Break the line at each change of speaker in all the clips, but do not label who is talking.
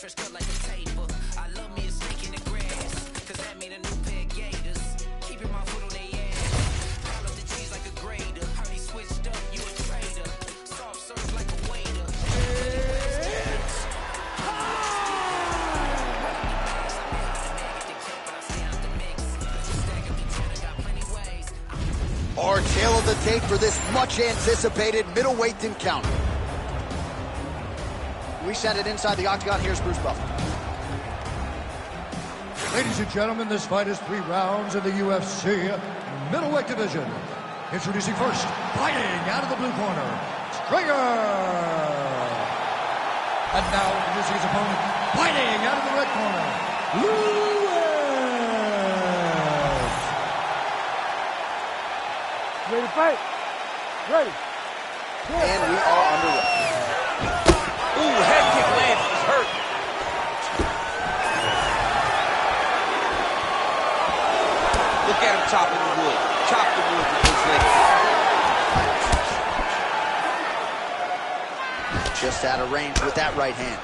fresh cut like a taper. I love me a snake in the grass, cause that made a new pair of gators. Keeping my foot on their ass. Pile up the cheese like a grader. Heard he switched up, you a traitor. Soft serve like a waiter.
Our tail of the tape for this much-anticipated middleweight encounter. We send it inside the octagon. Here's Bruce Buffer.
Ladies and gentlemen, this fight is 3 rounds in the UFC middleweight division. Introducing first, fighting out of the blue corner, Stringer. And now introducing his opponent, fighting out of the red corner, Lewis.
Ready to fight? Ready.
And we are underway.
Ooh, head kick lands. He's hurt. Look at him chopping the wood. Chop the wood with his leg.
Just out of range with that right hand.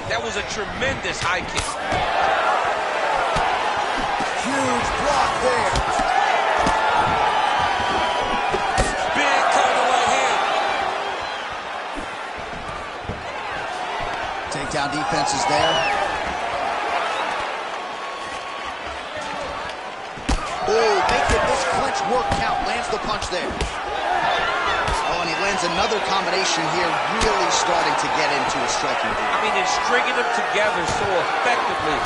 That was a tremendous high kick.
Huge block there.
Big cut of the right hand.
Takedown defense is there. Oh, making this clinch work count. Lands the punch there. Oh, and he lands another combination here, really starting to get into a striking game.
I mean, they're stringing them together so effectively.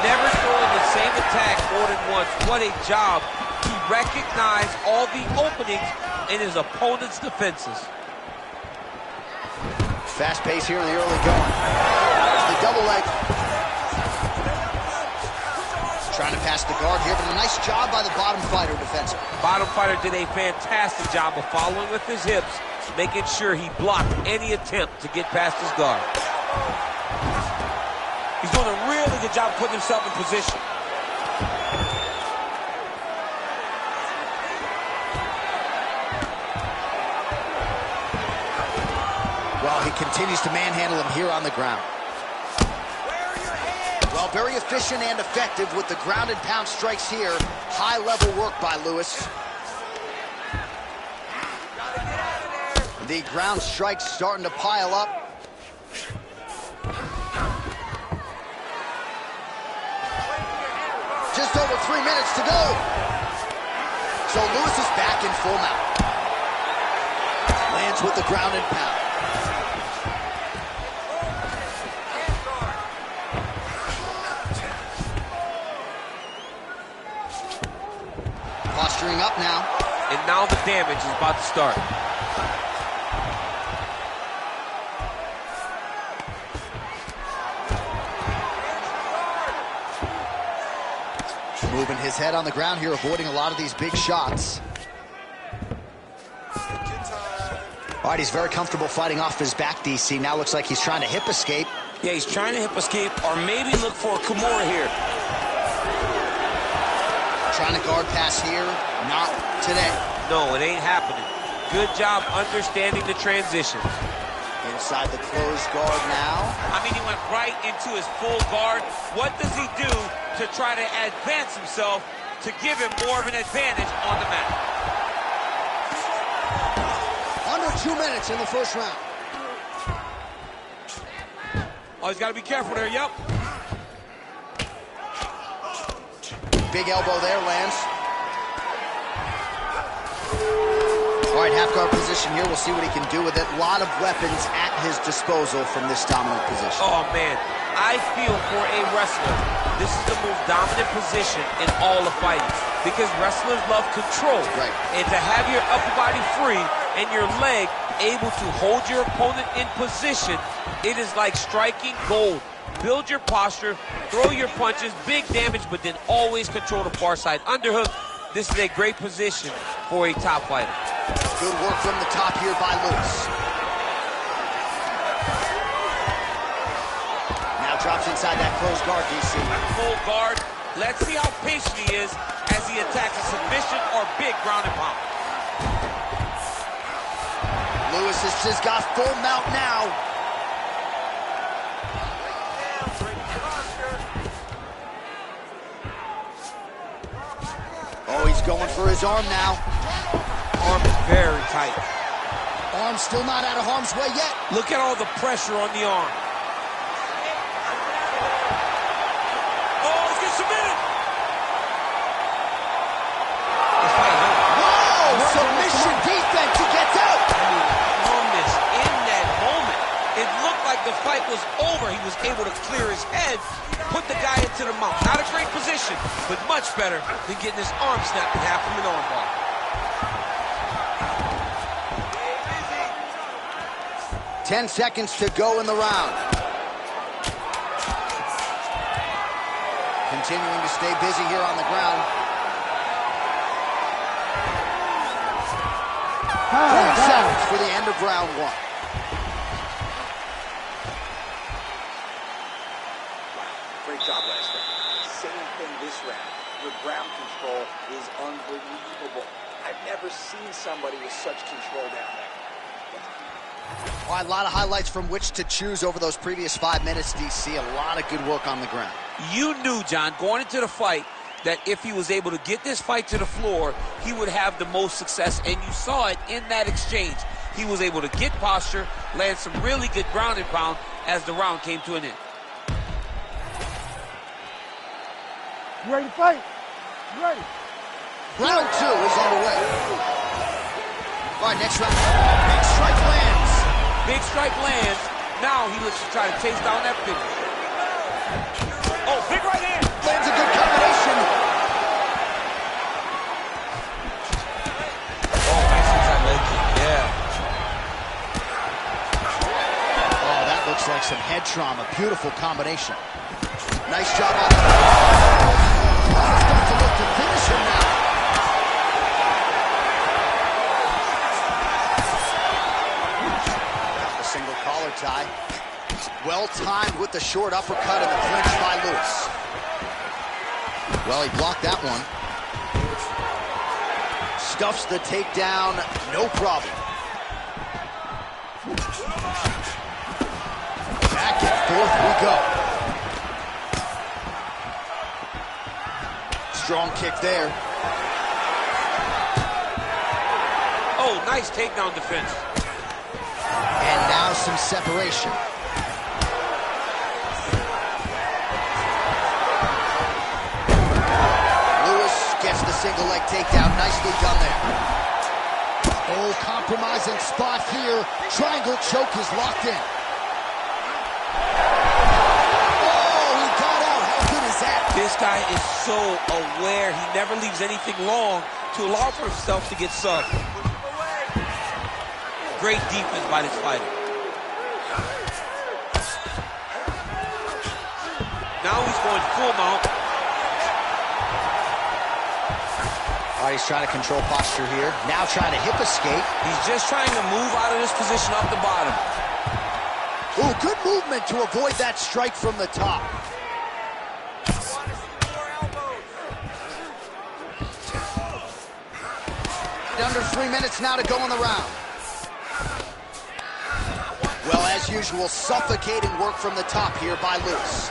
Never throwing the same attack more than once. What a job to recognize all the openings in his opponent's defenses.
Fast pace here in the early going. There's the double leg. Trying to pass the guard here, but a nice job by the bottom fighter defensive.
Bottom fighter did a fantastic job of following with his hips, making sure he blocked any attempt to get past his guard. He's doing a really good job putting himself in position.
Well, he continues to manhandle him here on the ground. Well, very efficient and effective with the ground and pound strikes here. High-level work by Lewis. The ground strikes starting to pile up. Just over 3 minutes to go. So Lewis is back in full mount. Lands with the ground and pound. Posturing up now.
And now the damage is about to start.
Moving his head on the ground here, avoiding a lot of these big shots. All right, he's very comfortable fighting off his back, DC. Now looks like he's trying to hip escape.
Yeah, he's trying to hip escape or maybe look for a Kimura here.
Trying to guard pass here. Not today.
No, it ain't happening. Good job understanding the transitions.
Inside the closed guard now.
I mean, he went right into his full guard. What does he do to try to advance himself to give him more of an advantage on the mat?
Under 2 minutes in the first round.
Oh, he's got to be careful there, yep.
Big elbow there, lands. All right, half guard position here. We'll see what he can do with it. A lot of weapons at his disposal from this dominant position.
Oh, man. I feel for a wrestler, this is the most dominant position in all of fighting because wrestlers love control.
Right.
And to have your upper body free and your leg able to hold your opponent in position, it is like striking gold. Build your posture, throw your punches, big damage, but then always control the far side underhook. This is a great position for a top fighter.
Good work from the top here by Lewis. Now drops inside that closed guard, DC.
Full guard. Let's see how patient he is as he attacks a submission or big ground and pound.
Lewis has just got full mount now. going for his arm now.
Arm is very tight.
Arm still not out of harm's way yet.
Look at all the pressure on the arm. Oh, he's getting submitted.
Whoa! Submission defense. He gets out.
Calmness in that moment. It looked like the fight was over. He was able to clear his head, put the guy into the mount. Not a great position, but much better than getting his arm snapped in half from an armbar.
10 seconds to go in the round. Continuing to stay busy here on the ground. 10 seconds for the end of round one.
Great job last round. Same thing this round. Your ground control is unbelievable. I've never seen somebody with such control down there.
All right, a lot of highlights from which to choose over those previous 5 minutes, DC. A lot of good work on the ground.
You knew, John, going into the fight, that if he was able to get this fight to the floor, he would have the most success, and you saw it in that exchange. He was able to get posture, land some really good ground and pound as the round came to an end.
You ready to fight? You ready?
Round two is underway. All right, next round. Big strike lands.
Big strike lands. Now he looks to try to chase down that finish. Oh, big right hand.
Lands a good combination.
Oh, nice inside leg kick. Yeah.
Oh, that looks like some head trauma. Beautiful combination. Nice job on the... Oh, starting to look to finish him now. Single collar tie. Well timed with the short uppercut and the clinch by Lewis. Well, he blocked that one. Stuffs the takedown, no problem. Back and forth we go. Strong kick there.
Oh, nice takedown defense.
And now some separation. Lewis gets the single leg takedown. Nicely done there. Oh, compromising spot here. Triangle choke is locked in. Oh, he got out. How good is that?
This guy is so aware. He never leaves anything long to allow for himself to get subbed. Great defense by this fighter. Now he's going full mount.
All right, he's trying to control posture here. Now trying to hip escape.
He's just trying to move out of this position off the bottom.
Ooh, good movement to avoid that strike from the top. Under 3 minutes now to go in the round. Well, as usual, suffocating work from the top here by Lewis.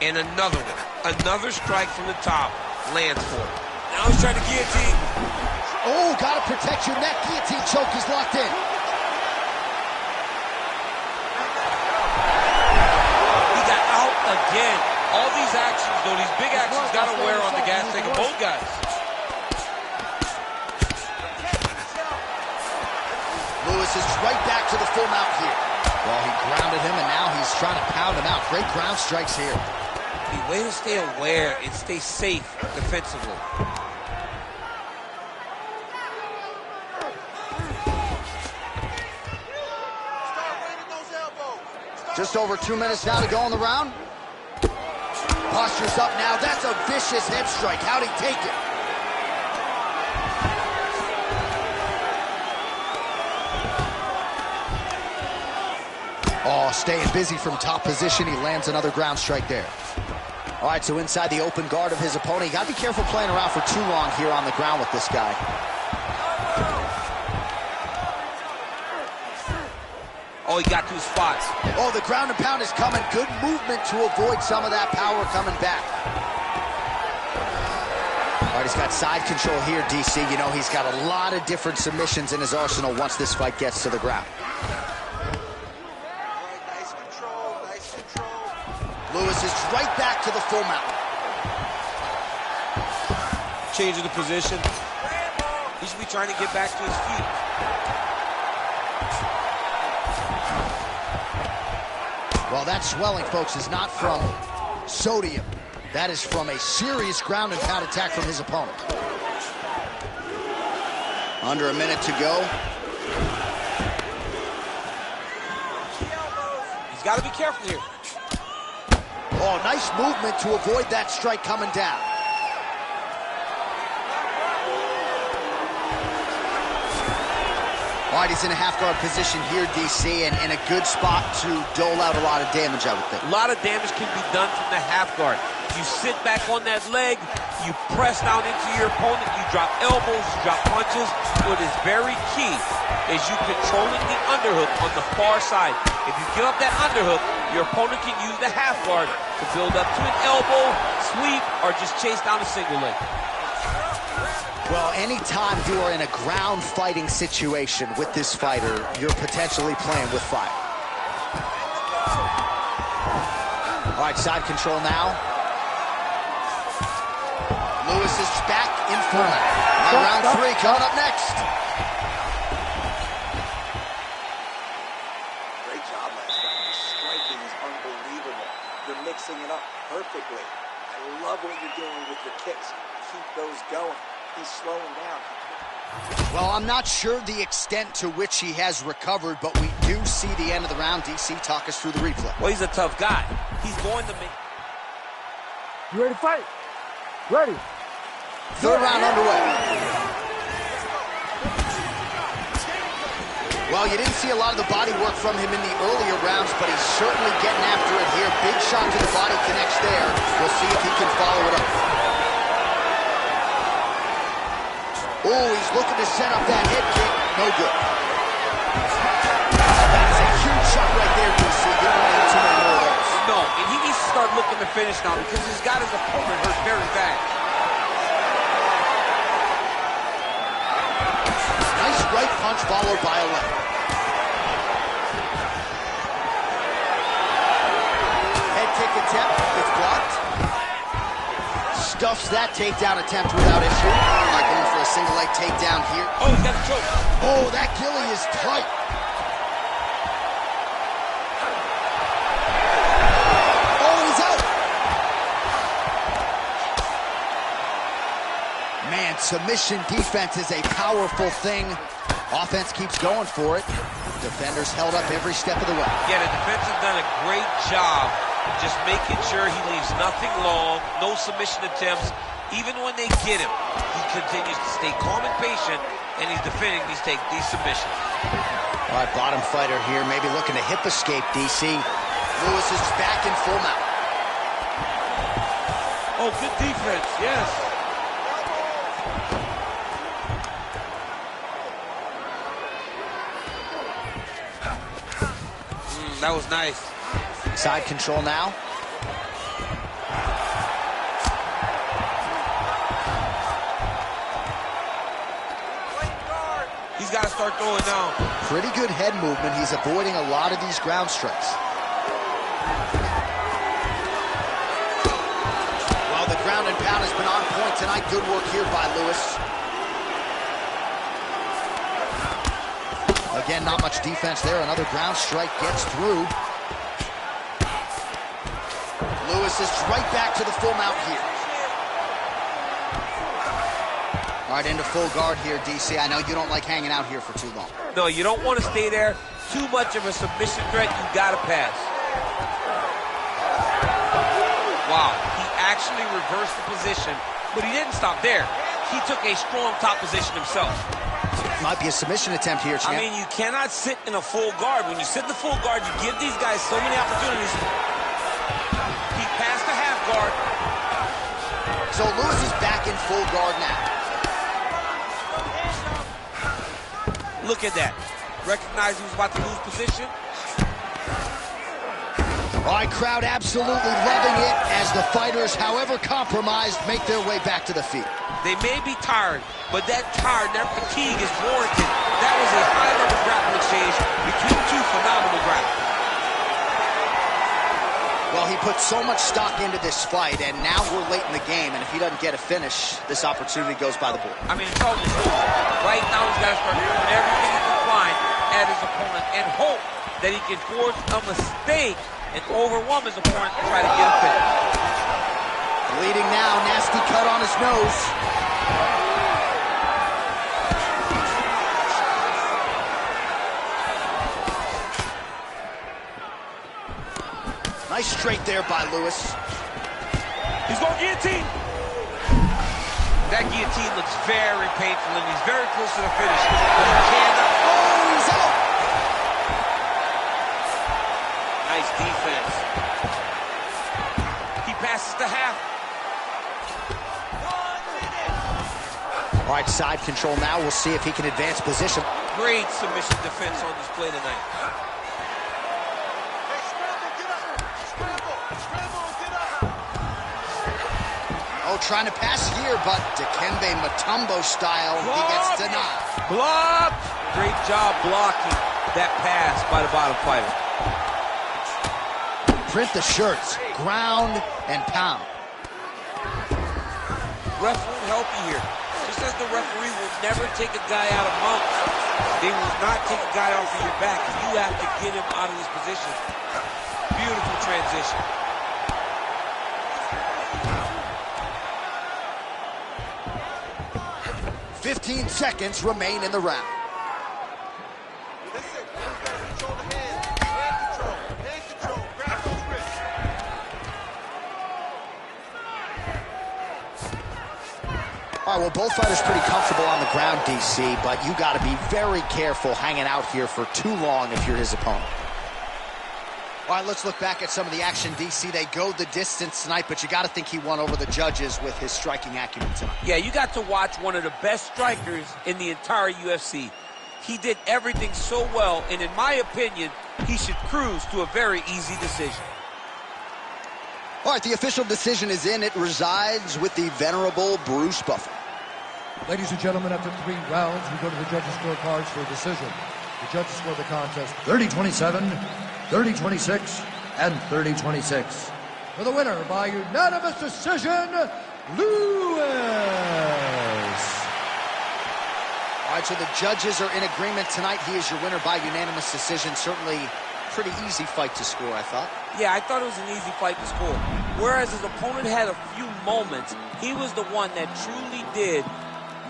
And another one. Another strike from the top. Lands for him. Now he's trying to guillotine.
Oh, gotta protect your neck. Guillotine choke is locked in.
He got out again. All these actions, though, these big actions, gotta wear on the gas tank of both guys.
Lewis is right back to the full mount here. Well, he grounded him, and now he's trying to pound him out. Great ground strikes here.
The way to stay aware and stay safe defensively.
Just over 2 minutes now to go in the round. Posture's up now. That's a vicious head strike. How'd he take it? Oh, staying busy from top position. He lands another ground strike there. All right, so inside the open guard of his opponent. You got to be careful playing around for too long here on the ground with this guy.
Oh, he got 2 spots.
Oh, the ground and pound is coming. Good movement to avoid some of that power coming back. All right, he's got side control here, DC. You know, he's got a lot of different submissions in his arsenal once this fight gets to the ground.
Nice control, nice control.
Lewis is right back to the full mount.
Changing the position. He should be trying to get back to his feet.
Well, that swelling, folks, is not from sodium. That is from a serious ground and pound attack from his opponent. Under a minute to go.
He's got to be careful here.
Oh, nice movement to avoid that strike coming down. All right, he's in a half-guard position here, DC, and in a good spot to dole out a lot of damage, I would think.
A lot of damage can be done from the half guard. You sit back on that leg, you press down into your opponent, you drop elbows, you drop punches. What is very key is you controlling the underhook on the far side. If you give up that underhook, your opponent can use the half guard to build up to an elbow, sweep, or just chase down a single leg.
Well, anytime you are in a ground fighting situation with this fighter, you're potentially playing with fire. All right, side control now. Lewis is back in front. Now round three coming up next.
Great job last round. The striking is unbelievable. You're mixing it up perfectly. I love what you're doing with your kicks. Keep those going. He's slowing down.
Well, I'm not sure the extent to which he has recovered, but we do see the end of the round. DC, talk us through the replay.
Well, he's a tough guy. He's going to make...
You ready to fight? Ready.
Third round underway. Well, you didn't see a lot of the body work from him in the earlier rounds, but he's certainly getting after it here. Big shot to the body connects there. We'll see if he can follow it up. Oh, he's looking to set up that head kick. No good. That is a huge shot right there, DC. You don't want to hit too many more of those.
No, and he needs to start looking to finish now because he's got his opponent hurt very bad.
Nice right punch followed by a left. Head kick attempt. It's blocked. Stuffs that takedown attempt without issue. Not going for a single leg takedown here.
Oh, he's got a choke.
Oh, that gilly is tight. Oh, he's out. Man, submission defense is a powerful thing. Offense keeps going for it. Defenders held up every step of the way.
Yeah, the defense has done a great job just making sure he leaves nothing long, no submission attempts. Even when they get him, he continues to stay calm and patient, and he's defending these submissions.
All right, bottom fighter here, maybe looking to hip escape, DC. Lewis is back in full mount.
Oh, good defense, yes. That was nice.
Side control now.
He's got to start throwing now.
Pretty good head movement. He's avoiding a lot of these ground strikes. Well, the ground and pound has been on point tonight. Good work here by Lewis. Again, not much defense there. Another ground strike gets through. Lewis is right back to the full mount here. All right, into full guard here, DC. I know you don't like hanging out here for too long.
No, you don't want to stay there. Too much of a submission threat, you got to pass. Wow, he actually reversed the position, but he didn't stop there. He took a strong top position himself.
Might be a submission attempt here, champ.
I mean, you cannot sit in a full guard. When you sit in the full guard, you give these guys so many opportunities.
He passed the half guard.
So Lewis is back in full guard now.
Look at that. Recognized he was about to lose position.
All right, crowd absolutely loving it as the fighters, however compromised, make their way back to the feet.
They may be tired, but that tired, that fatigue is warranted. That was a high-level grappling exchange between two phenomenal grapplers.
Well, he put so much stock into this fight, and now we're late in the game, and if he doesn't get a finish, this opportunity goes by the board.
I mean, it's all this over. Right now, he's got to start doing everything he can find at his opponent and hope that he can force a mistake and overwhelm his opponent to try to get a finish.
Bleeding now, nasty cut on his nose. Nice straight there by Lewis.
He's going guillotine. That guillotine looks very painful, and he's very close to the finish. But he cannot.
Oh, he's out.
Nice defense. He passes the half.
1 minute. All right, side control now. We'll see if he can advance position.
Great submission defense on display tonight.
Oh, trying to pass here, but Dikembe Mutombo style, he gets denied.
Block! Great job blocking that pass by the bottom fighter.
Print the shirts, ground and pound.
Ref won't help you here. Just as the referee will never take a guy out of mounts, they will not take a guy off of your back. You have to get him out of this position. Beautiful transition.
"15 seconds remain in the round. All right, well, both fighters pretty comfortable on the ground, DC, but you got to be very careful hanging out here for too long if you're his opponent. All right, let's look back at some of the action, DC. They go the distance tonight, but you got to think he won over the judges with his striking acumen tonight.
Yeah, you got to watch one of the best strikers in the entire UFC. He did everything so well, and in my opinion, he should cruise to a very easy decision.
All right, the official decision is in. It resides with the venerable Bruce Buffer.
Ladies and gentlemen, after 3 rounds, we go to the judges' scorecards for a decision. The judges score the contest 30-27, 30-26, and 30-26. For the winner by unanimous decision, Lewis.
All right, so the judges are in agreement tonight. He is your winner by unanimous decision. Certainly pretty easy fight to score, I thought.
Yeah, I thought it was an easy fight to score. Whereas his opponent had a few moments, he was the one that truly did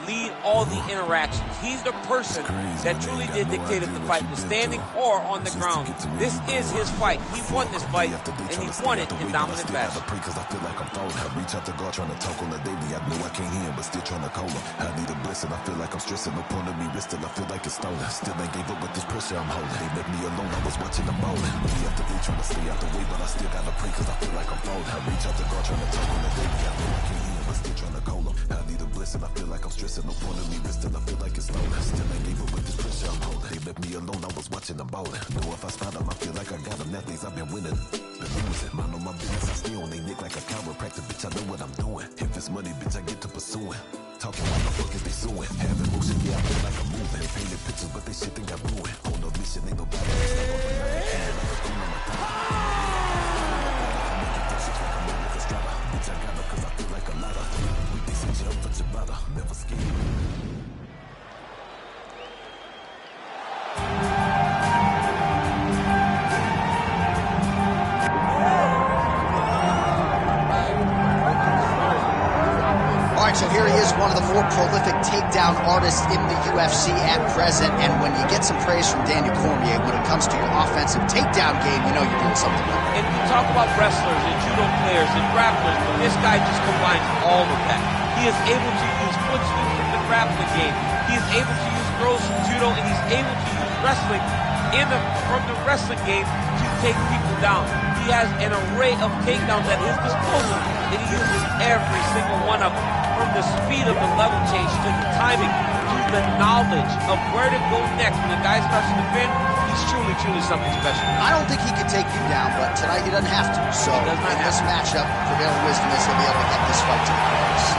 lead all the interactions. He's the person that truly did dictate if the fight was standing or on the ground. This is his fight. He won this fight, and he won it in dominant fashion.
Because I feel like I'm falling. I reach out to God trying to talk on the daily. I know I can't hear him, but still trying to call him. I need a blessing. I feel like I'm stressing. No point of me resting. I feel like it's stolen. Still ain't gave up with this pressure I'm holding. They left me alone. I was watching them bowling. Really after they trying to stay out the way, but I still gotta pray because I feel like I'm falling. I reach out to God trying to talk on the daily. I know I can't hear him, but still trying to call him. I need a blessing. I feel like I'm stressing. No point of me resting. I feel like it's stolen. Still ain't gave up with this pressure I'm holding. They left me alone. I was watching them bowling. Know if I spot them, I feel like I got them. That days I've been winning. Been losing. Mind on my business. I stay on they neck like a chiropractor. Bitch, I know what I'm doing. If it's money, bitch, I get to pursuing. Talking like the fuck is they suing. Have emotion, yeah, I feel like I'm moving. Painted pictures, but they shit think I'm ruined. On a mission, ain't nobody can stop up and I can. Bitch, I got her cause I feel like a ladder. We they say jump for Ciabatta. Never scared.
So here he is, one of the more prolific takedown artists in the UFC at present. And when you get some praise from Daniel Cormier, when it comes to your offensive takedown game, you know you're doing something right.
And you talk about wrestlers and judo players and grapplers, but this guy just combines all of that. He is able to use foot sweeps from the grappling game. He is able to use throws from judo, and he's able to use wrestling from the wrestling game to take people down. He has an array of takedowns at his disposal, and he uses every single one of them. From the speed of the level change to the timing to the knowledge of where to go next. When the guy starts to defend, he It's truly, truly something special.
I don't think he could take you down, but tonight he doesn't have to. So in this matchup, prevailing wisdom is he'll be able to get this fight to the close.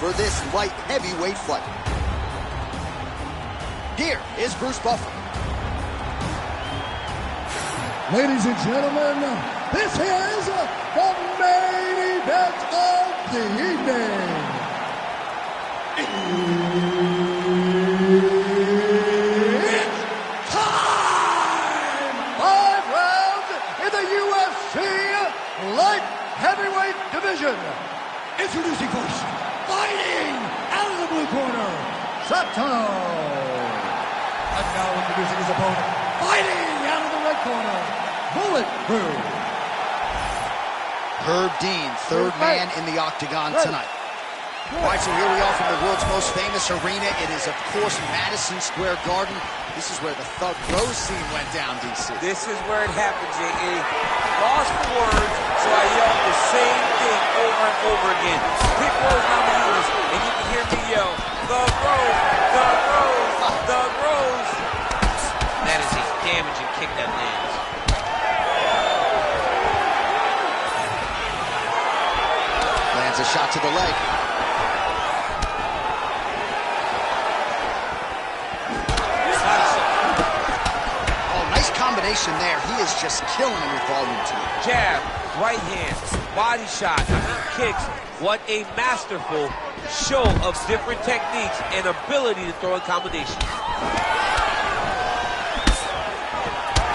For this light heavyweight fight. Here is Bruce Buffer.
Ladies and gentlemen, this is the main event of the evening. It's time! 5 rounds in the UFC light heavyweight division. Introducing first, fighting out of the blue corner, Sato. And now introducing his opponent, fighting out of the red corner, Bulletproof.
Herb Dean, third man in the octagon tonight. All right, so here we are from the world's most famous arena. It is, of course, Madison Square Garden. This is where the Thug Rose scene went down, DC.
This is where it happened, J.A. Lost for words, so I yelled the same thing over and over again. Pick Rose Namajunas, and you can hear me yell, Thug Rose, Thug Rose, Thug Rose.
That is a damaging kick that lands.
Lands a shot to the leg. Combination there. He is just killing him with volume tonight.
Jab, right hand, body shot, kicks. What a masterful show of different techniques and ability to throw in combinations.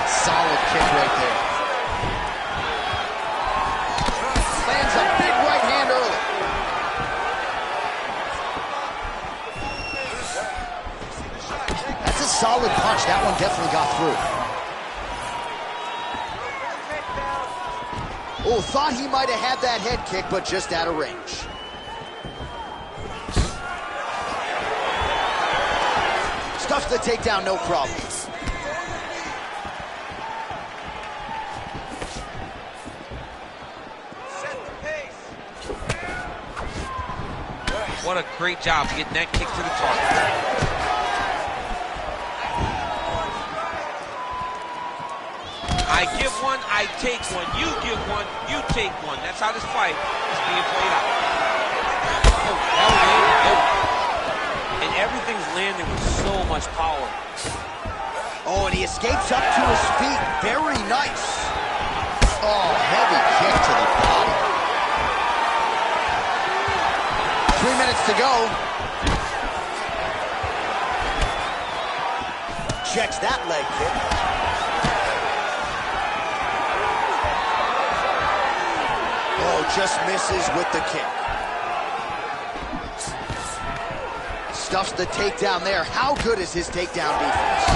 Solid kick right there. Lands a big right hand early. That's a solid punch. That one definitely got through. Oh, thought he might have had that head kick, but just out of range. Stuffs the takedown, no problem.
What a great job getting that kick to the target. I give one, I take one. You give one, you take one. That's how this fight is being played out. Oh, and everything's landing with so much power.
Oh, and he escapes up to his feet. Very nice. Oh, heavy kick to the body. 3 minutes to go. Checks that leg kick. Just misses with the kick. Stuffs the takedown there. How good is his takedown defense?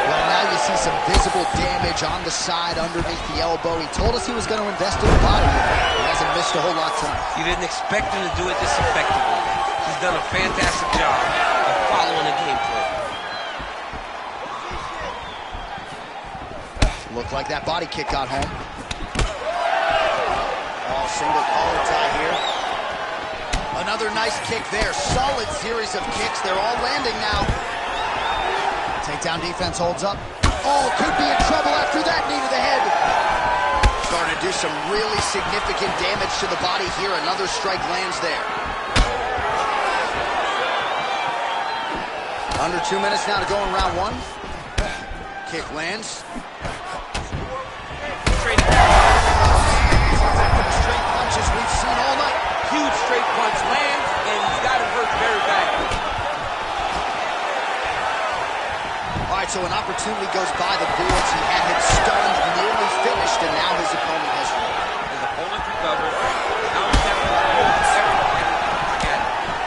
Well, now you see some visible damage on the side underneath the elbow. He told us he was going to invest in the body. He hasn't missed a whole lot tonight.
You didn't expect him to do it this effectively. He's done a fantastic job of following the game plan.
Looked like that body kick got home. Single collar tie here. Another nice kick there. Solid series of kicks. They're all landing now. Takedown defense holds up. Oh, could be in trouble after that knee to the head. Starting to do some really significant damage to the body here. Another strike lands there. Under 2 minutes now to go in round one. Kick lands.
Straight
punches we've seen all night.
Huge straight punch lands, and he got him hurt very badly.
All right, so an opportunity goes by the boards. He had him stunned, nearly finished, and now his opponent has won.
His opponent recovered. Now he's got to hold everything.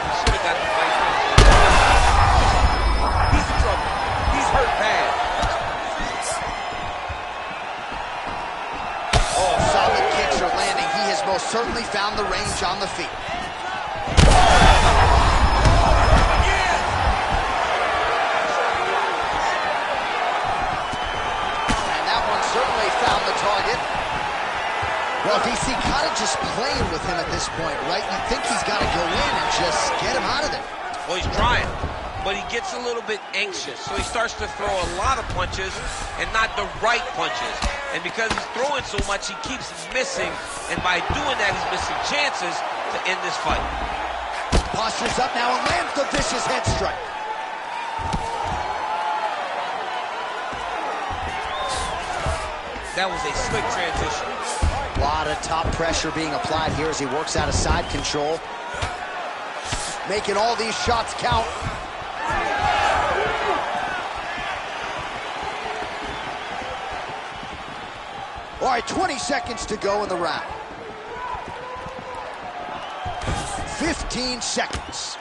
He should have got the fight finished. He's in trouble. He's hurt bad.
Oh, solid kicks are landing. He has most certainly found the range on the feet. Found the target. Well, DC kind of just playing with him at this point, right? You think he's got to go in and just get him out of there.
Well, he's trying, but he gets a little bit anxious, so he starts to throw a lot of punches and not the right punches. And because he's throwing so much, he keeps missing, and by doing that, he's missing chances to end this fight.
Posture's up now and lands the vicious head strike.
That was a slick transition.
A lot of top pressure being applied here as he works out of side control. Making all these shots count. All right, 20 seconds to go in the round. 15 seconds.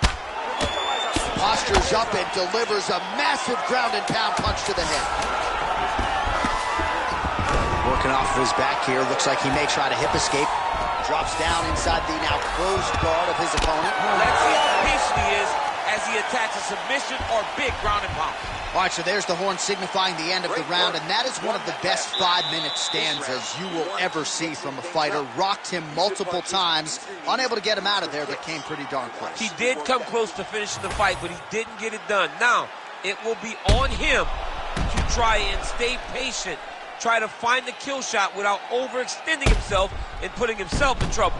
Postures up and delivers a massive ground and pound punch to the head. Working off of his back here. Looks like he may try to hip escape. Drops down inside the now closed guard of his opponent.
Let's see how patient he is as he attacks a submission or big ground and pound.
All right, so there's the horn signifying the end of the round, and that is one of the best 5-minute stands as you will ever see from a fighter. Rocked him multiple times, unable to get him out of there, but came pretty darn close.
He did come close to finishing the fight, but he didn't get it done. Now, it will be on him to try and stay patient. Try to find the kill shot without overextending himself and putting himself in trouble.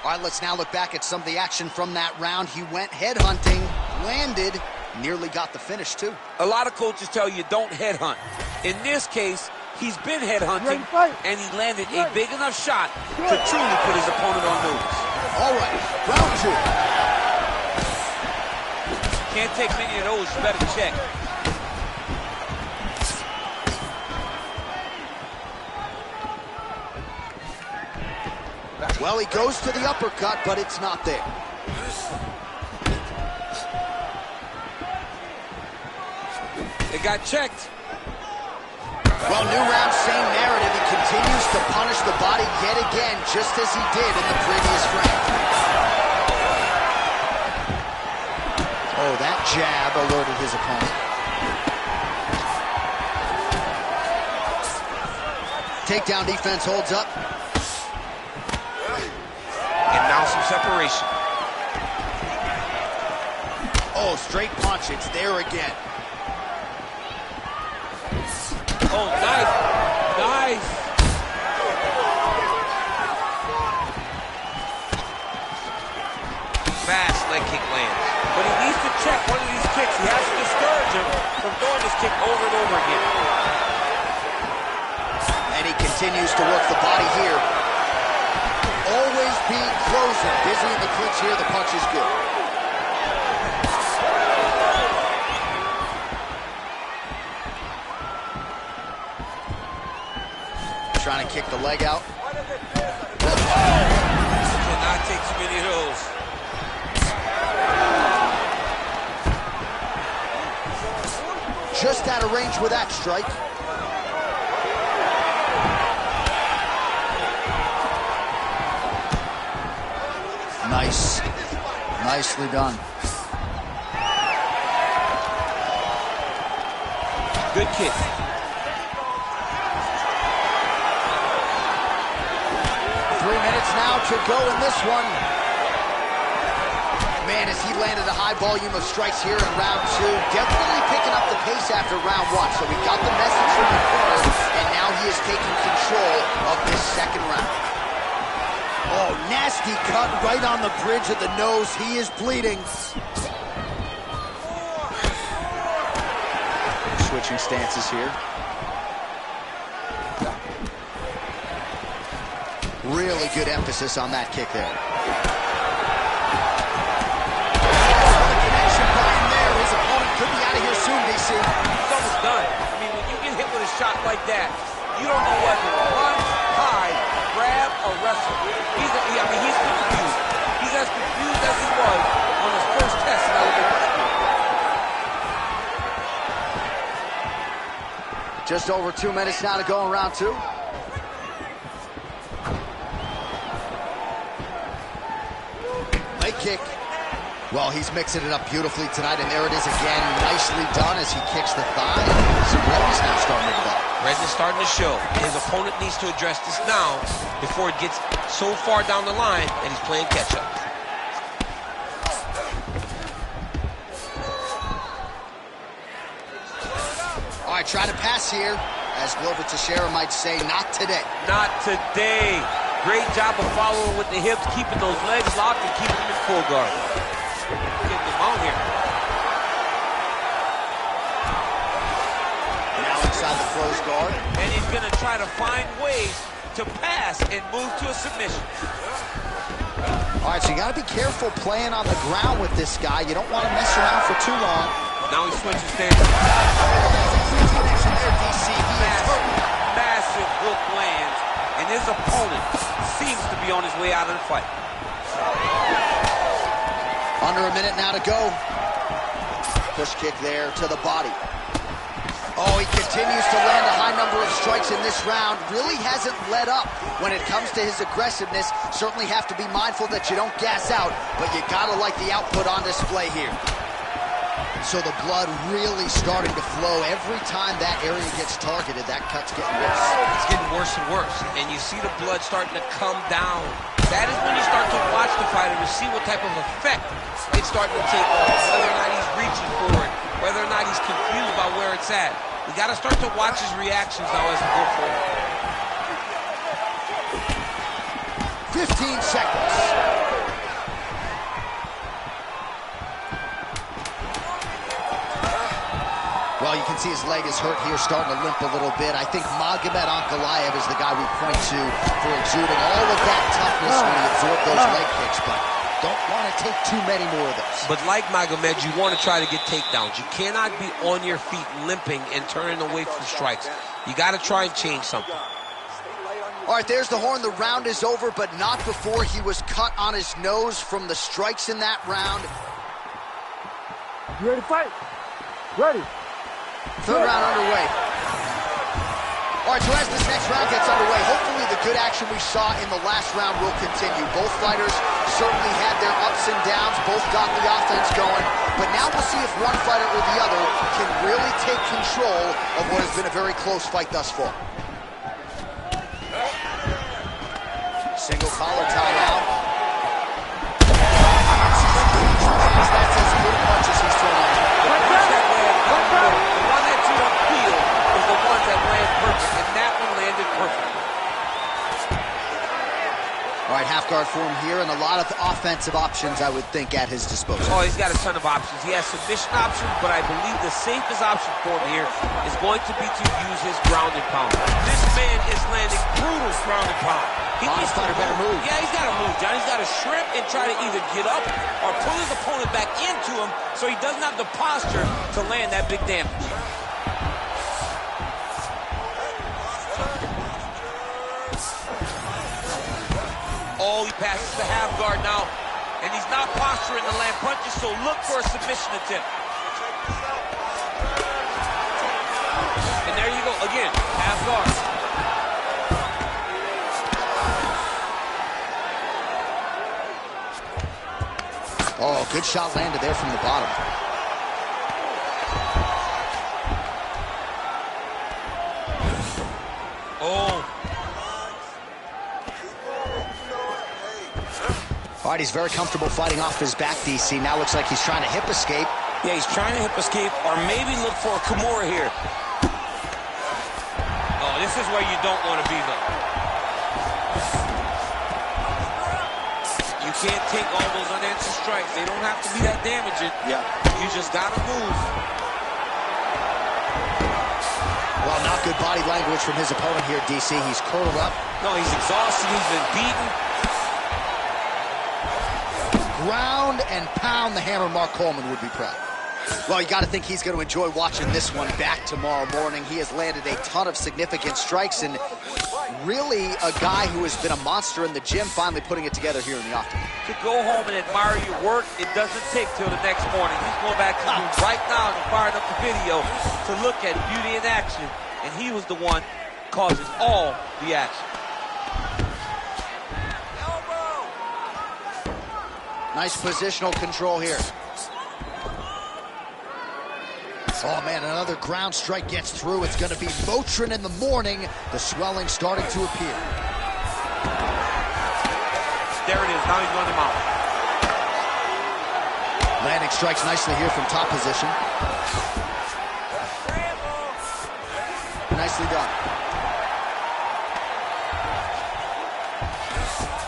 All right, let's now look back at some of the action from that round. He went headhunting, landed, nearly got the finish, too.
A lot of coaches tell you don't headhunt. In this case, he's been headhunting, and he landed a big enough shot to truly put his opponent on notice.
All right, round two.
Can't take many of those, you better check.
Well, he goes to the uppercut, but it's not there.
It got checked.
Well, new round, same narrative. He continues to punish the body yet again, just as he did in the previous frame. Oh, that jab alerted his opponent. Takedown defense holds up.
And now some separation.
Oh, straight punch. It's there again.
Oh, nice. Nice. Fast leg kick lands. But he needs to check one of these kicks. He has to discourage him from throwing this kick over and over again.
And he continues to work the body here. Always being closing. Busy in the clinch here. The punch is good. Trying to kick the leg out.
Cannot take too many of those.
Just out of range with that strike. Nice. Nicely done.
Good kick.
Now to go in this one. Man, as he landed a high volume of strikes here in round 2, definitely picking up the pace after round 1. So we got the message from the corner, and now he is taking control of this second round. Oh, nasty cut right on the bridge of the nose. He is bleeding. Switching stances here. Really good emphasis on that kick there. His opponent could be out of here soon, DC.
He's almost done. I mean, when you get hit with a shot like that, you don't know whether to run, hide, grab, or wrestle. He's confused. He's as confused as he was on his first test in elementary school.
Just over 2 minutes now to go in round 2. Leg kick. Well, he's mixing it up beautifully tonight, and there it is again. Nicely done as he kicks the thigh. Some redness now starting to develop.
Redness starting to show. His opponent needs to address this now before it gets so far down the line that he's playing catch-up.
All right, trying to pass here, as Glover Teixeira might say, not today.
Not today. Great job of following with the hips, keeping those legs locked and keeping them in full guard. Getting them out here.
Now inside the closed guard.
And he's going to try to find ways to pass and move to a submission.
All right, so you got to be careful playing on the ground with this guy. You don't want to mess around for too long.
Now he switches stances. Massive hook lands, and his opponent seems to be on his way out of the fight.
Under a minute now to go. Push kick there to the body. Oh, he continues to land a high number of strikes in this round. Really hasn't let up when it comes to his aggressiveness. Certainly have to be mindful that you don't gas out, but you gotta like the output on display here. So the blood really starting to flow. Every time that area gets targeted, that cut's getting worse.
It's getting worse and worse, and you see the blood starting to come down. That is when you start to watch the fighter to see what type of effect it's starting to take off, whether or not he's reaching for it, whether or not he's confused by where it's at. We got to start to watch his reactions now as we go forward.
15 seconds. Well, you can see his leg is hurt here, starting to limp a little bit. I think Magomed Ankalaev is the guy we point to for exuding all of that toughness when he absorbed those leg kicks, but don't want to take too many more of those.
But like Magomed, you want to try to get takedowns. You cannot be on your feet limping and turning away from strikes. You got to try and change something.
All right, there's the horn. The round is over, but not before he was cut on his nose from the strikes in that round.
You ready to fight? Ready.
Third round underway. All right, so as this next round gets underway, hopefully the good action we saw in the last round will continue. Both fighters certainly had their ups and downs, both got the offense going, but now we'll see if one fighter or the other can really take control of what has been a very close fight thus far. Single collar tie out. That's as good a punch as he's thrown out.
The one that you don't feel is the ones that land perfect, and that one landed perfect.
All right, half guard for him here, and a lot of offensive options, I would think, at his disposal.
Oh, he's got a ton of options. He has submission options, but I believe the safest option for him here is going to be to use his ground and pound. This man is landing brutal ground and pound. He needs to
better move.
Yeah, he's got to move, John. He's got to shrimp and try to either get up or pull his opponent back into him so he doesn't have the posture to land that big damage. Oh, he passes the half guard now, and he's not posturing to land punches, so look for a submission attempt. And there you go, again, half guard.
Oh, good shot landed there from the bottom.
Oh.
All All right, he's very comfortable fighting off his back, DC. Now looks like he's trying to hip escape.
Yeah, he's trying to hip escape or maybe look for a Kimura here.
Oh, this is where you don't want to be, though. You can't take all those unanswered strikes. They don't have to be that damaging.
Yeah.
You just got to move.
Well, not good body language from his opponent here, DC. He's curled up.
No, he's exhausted. He's been beaten.
Ground and pound the hammer. Mark Coleman would be proud. Well, you got to think he's going to enjoy watching this one back tomorrow morning. He has landed a ton of significant strikes and really a guy who has been a monster in the gym, finally putting it together here in the octagon.
To go home and admire your work, it doesn't take till the next morning. He's going back to the room right now and firing up the video to look at beauty in action. And he was the one causing all the action.
Nice positional control here. Oh, man, another ground strike gets through. It's going to be Motrin in the morning. The swelling starting to appear.
There it is. Now he's on him out.
Landing strikes nicely here from top position. Nicely done.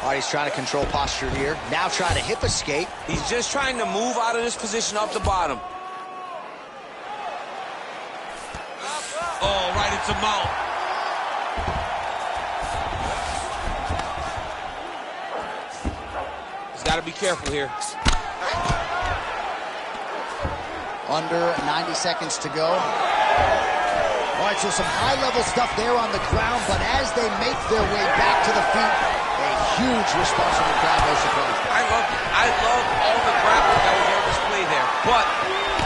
All right, he's trying to control posture here. Now trying to hip escape.
He's just trying to move out of this position off the bottom.
Oh, right into mount. He's got to be careful here.
Under 90 seconds to go. All right, so some high-level stuff there on the ground, but as they make their way back to the feet, a huge response from the crowd, no surprise.
I love all the grappling that was on display there, but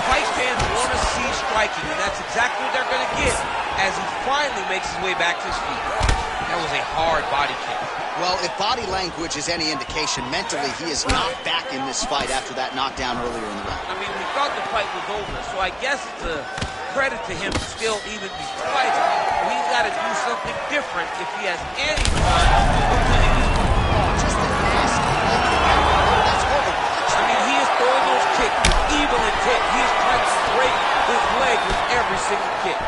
fight fans want to see striking, and that's exactly what they're going to get as he finally makes his way back to his feet. That was a hard body kick.
Well, if body language is any indication, mentally he is not back in this fight after that knockdown earlier in the round.
I mean, we thought the fight was over, so I guess it's a credit to him to still even be fighting. He's got to do something different if he has any fun with winning this fight.
Oh, just a nasty look. That's horrible.
I mean, he is throwing those kicks with evil intent. He is trying to break his leg with every single kick.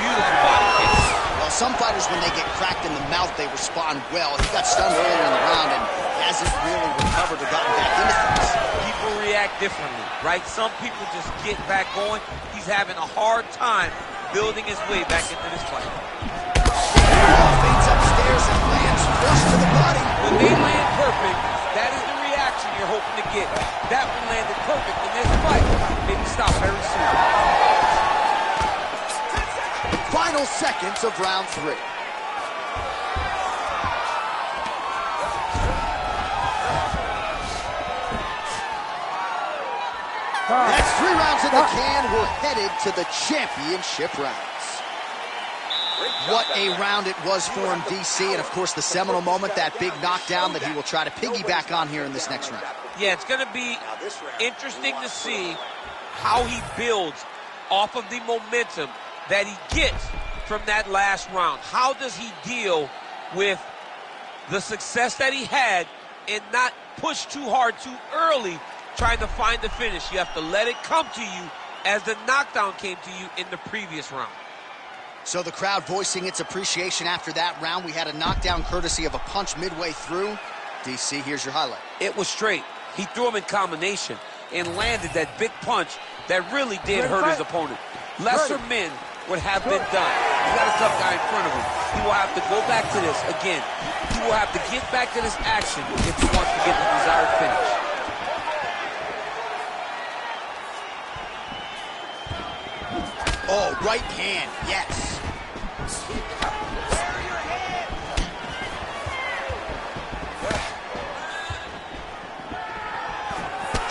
Beautiful body kicks.
Well, some fighters, when they get cracked in the mouth, they respond well. He got stunned earlier in the round and hasn't really recovered or gotten back into things.
People react differently, right? Some people just get back going. He's having a hard time building his way back into this fight.
Fades upstairs and lands flush to the body.
When they land perfect, that is the reaction you're hoping to get. That one landed perfect in this fight. Maybe stop very soon.
Final seconds of round 3. That's 3 rounds in the can. We're headed to the championship rounds. What a round it was for him, DC, and of course the seminal moment, that big knockdown that he will try to piggyback on here in this next round.
Yeah, it's going to be interesting to see how he builds off of the momentum that he gets from that last round. How does he deal with the success that he had and not push too hard too early trying to find the finish? You have to let it come to you as the knockdown came to you in the previous round.
So the crowd voicing its appreciation after that round. We had a knockdown courtesy of a punch midway through. DC, here's your highlight.
It was straight. He threw him in combination and landed that big punch that really did hurt his opponent. Lesser men would have been done. He got a tough guy in front of him. He will have to go back to this again. He will have to get back to this action if he wants to get the desired finish.
Oh, right hand, yes.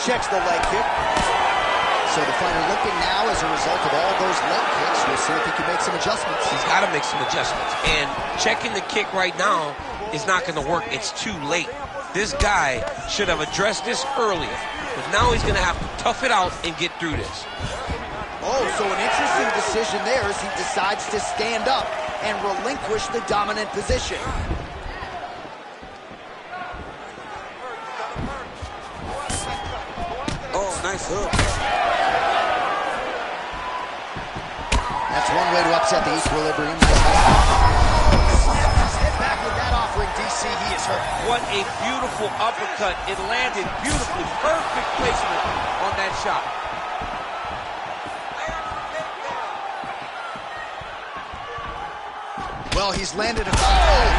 Checks the leg kick. So the fighter looking now as a result of all those leg kicks. We'll see if he can make some adjustments.
He's got to make some adjustments. And checking the kick right now is not going to work. It's too late. This guy should have addressed this earlier. But now he's going to have to tough it out and get through this.
Oh, so an interesting decision there as he decides to stand up and relinquish the dominant position.
Oh, nice hook.
That's one way to upset the equilibrium. Slams his head back with that offering, DC. He is hurt.
What a beautiful uppercut. It landed beautifully. Perfect placement on that shot.
Well, he's landed a... Oh!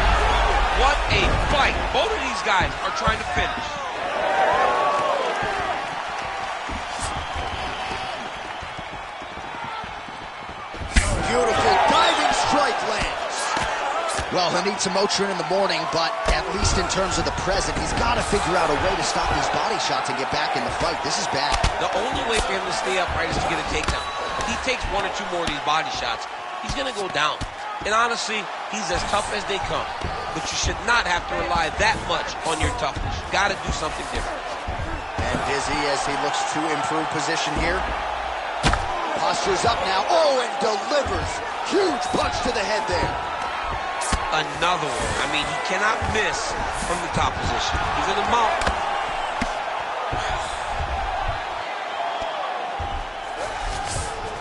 What a fight. Both of these guys are trying to finish.
Beautiful diving strike lands. Well, he'll need some Motrin in the morning, but at least in terms of the present, he's got to figure out a way to stop these body shots and get back in the fight. This is bad.
The only way for him to stay upright is to get a takedown. He takes one or two more of these body shots, he's going to go down. And honestly, he's as tough as they come. But you should not have to rely that much on your toughness. You got to do something different.
And Dizzy as he looks to improve position here. Posture's up now. Oh, and delivers. Huge punch to the head there.
Another one. I mean, he cannot miss from the top position. He's in the mount.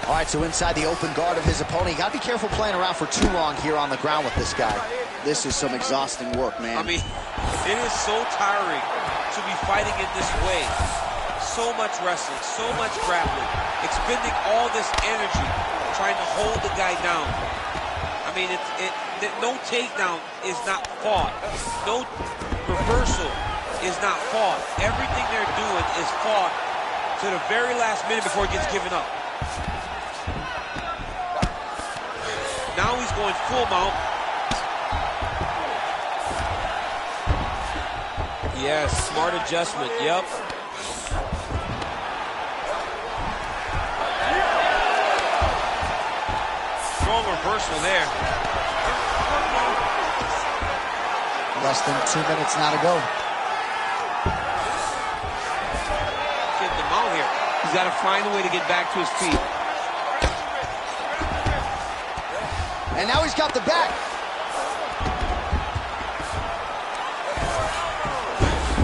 All right, so inside the open guard of his opponent. You got to be careful playing around for too long here on the ground with this guy. This is some exhausting work, man.
I mean, it is so tiring to be fighting in this way. So much wrestling, so much grappling, expending all this energy trying to hold the guy down. I mean, no takedown is not fought. No reversal is not fought. Everything they're doing is fought to the very last minute before it gets given up. Now he's going full mount. Yes, smart adjustment, yep. Strong reversal there.
Less than 2 minutes now to go.
Getting the mount here. He's got to find a way to get back to his feet.
And now he's got the back.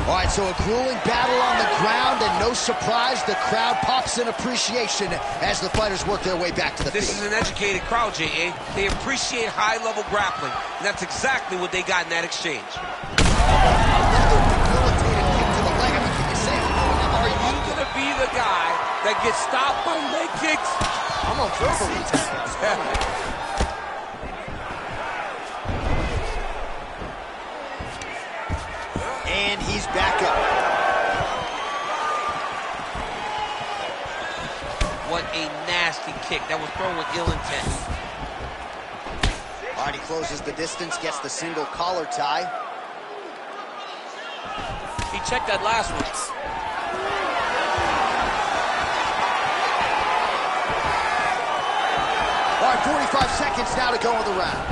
All right, so a grueling battle on the ground, and no surprise, the crowd pops in appreciation as the fighters work their way back to the feet.
This is an educated crowd, J.A. They appreciate high-level grappling, and that's exactly what they got in that exchange.
Another debilitating kick to the leg. I mean, can you say,
are you going to be the guy that gets stopped by leg kicks?
I'm on verbally. And he's back up.
What a nasty kick. That was thrown with ill intent.
All right, he closes the distance, gets the single collar tie.
He checked that last one.
All right, 45 seconds now to go in the round.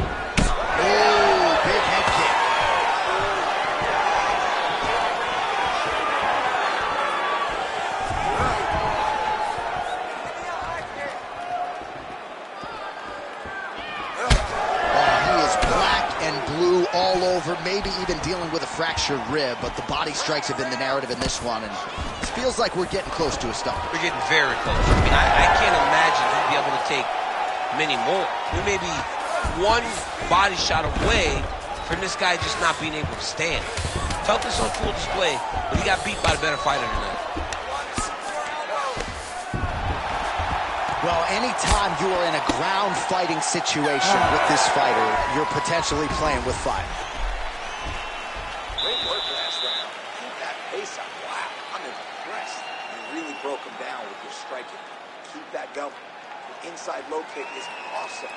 Oh, big head kick. All over, maybe even dealing with a fractured rib, but the body strikes have been the narrative in this one, and it feels like we're getting close to a stop.
We're getting very close. I mean, I can't imagine he'd be able to take many more. We may be one body shot away from this guy just not being able to stand. Toughness on full display, but he got beat by the better fighter tonight.
Well, anytime you are in a ground fighting situation with this fighter, you're potentially playing with fire.
Great work last round. Keep that pace up. Wow, I'm impressed. You really broke him down with your striking. Keep that going. The inside low kick is awesome.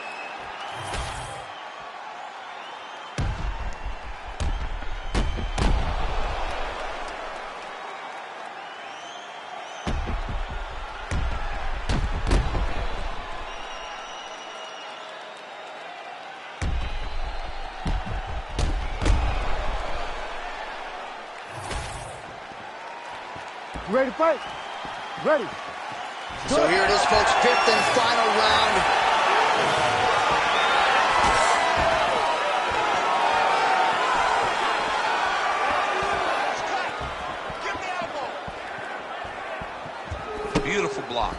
You ready to fight? Ready.
So here it is, folks, fifth and final round.
Beautiful block.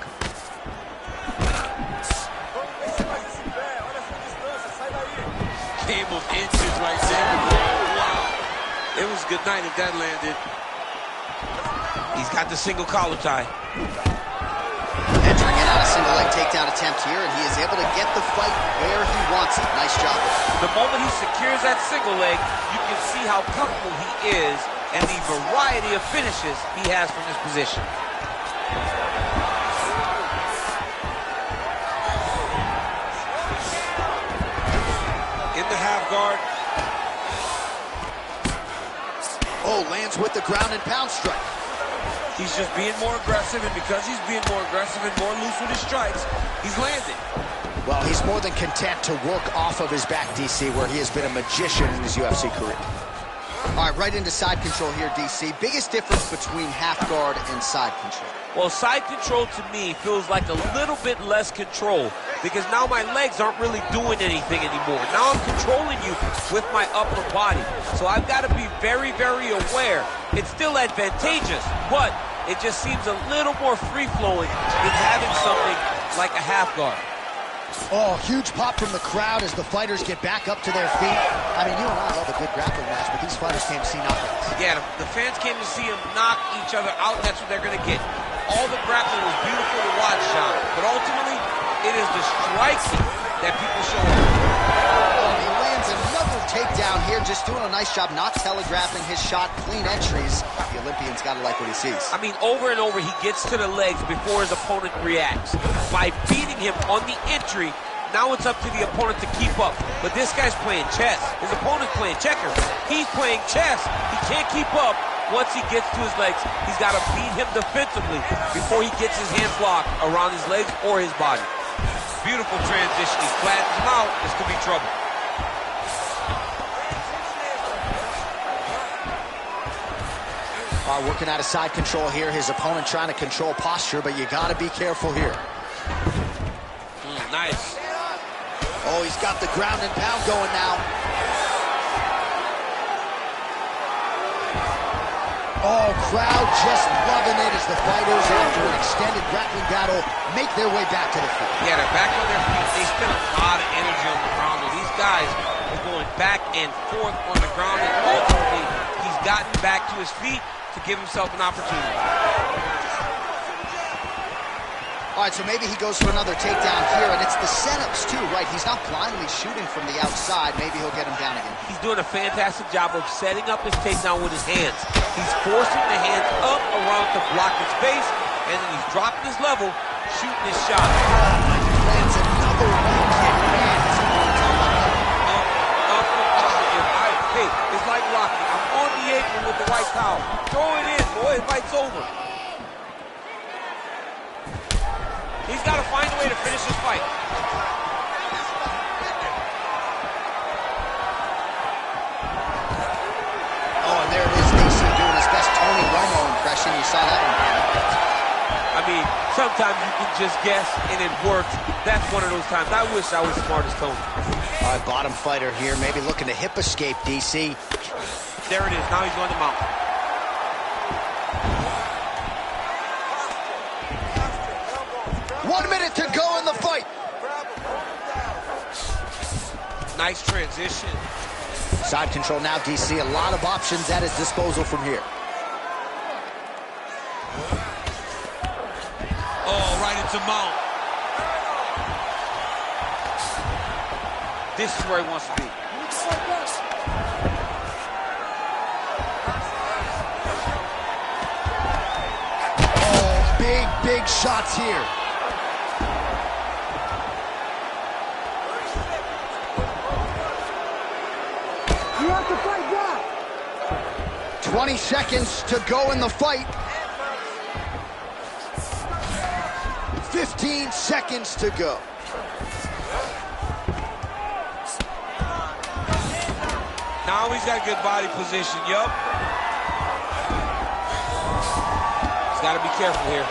Game of inches right there. Wow. It was a good night if that landed.
He's got the single collar tie.
Entering in on a single leg takedown attempt here, and he is able to get the fight where he wants it. Nice job.
The moment he secures that single leg, you can see how comfortable he is and the variety of finishes he has from this position.
In the half guard.
Oh, lands with the ground and pound strike.
He's just being more aggressive, and because he's being more aggressive and more loose with his strikes, he's landing.
Well, he's more than content to work off of his back, DC, where he has been a magician in his UFC career. All right, right into side control here, DC. Biggest difference between half guard and side control?
Well, side control to me feels like a little bit less control because now my legs aren't really doing anything anymore. Now I'm controlling you with my upper body. So I've got to be very, very aware. It's still advantageous, but it just seems a little more free-flowing than having something like a half guard.
Oh, huge pop from the crowd as the fighters get back up to their feet. I mean, you and I love a good grappling match, but these fighters came to see knockouts.
Yeah, the fans came to see them knock each other out, and that's what they're going to get. All the grappling was beautiful to watch, Sean, but ultimately, it is the striking that people show up.
Oh, he lands another takedown here, just doing a nice job not telegraphing his shot, clean entries. The Olympian's got to like what he sees.
I mean, over and over, he gets to the legs before his opponent reacts. By beating him on the entry, now it's up to the opponent to keep up. But this guy's playing chess. His opponent's playing checkers. He's playing chess. He can't keep up. Once he gets to his legs, he's got to beat him defensively before he gets his hands locked around his legs or his body. Beautiful transition. He flattens him out. This could be trouble.
Working out of side control here. His opponent trying to control posture, but you got to be careful here.
Nice.
Oh, he's got the ground and pound going now. Oh, crowd just loving it as the fighters, after an extended grappling battle, make their way back to the field.
Yeah, they're back on their feet. They spend a lot of energy on the ground. And these guys are going back and forth on the ground, and ultimately, he's gotten back to his feet to give himself an opportunity.
All right, so maybe he goes for another takedown here, and it's the setups too, right? He's not blindly shooting from the outside. Maybe he'll get him down again.
He's doing a fantastic job of setting up his takedown with his hands. He's forcing the hands up around to block his face, and then he's dropping his level, shooting his shot.
Lands another leg kick. Man, his opponent's on one leg.
Hey, it's like Rocky. I'm on the apron with the white towel. Throw it in, boy. The fight's over. He's got to find a way to finish this fight.
Oh, and there it is, DC doing his best Tony Romo impression. You saw that one.
I mean, sometimes you can just guess, and it works. That's one of those times. I wish I was smart as Tony.
All right, bottom fighter here, maybe looking to hip escape, DC.
There it is. Now he's on the mount.
One minute to go in the fight.
Nice transition.
Side control now, DC. A lot of options at his disposal from here.
Oh, right into mount.
This is where he wants to be.
Oh, big shots here.
You have to fight back.
20 seconds to go in the fight. 15 seconds to go.
Now he's got good body position, yup.
He's got to be careful here.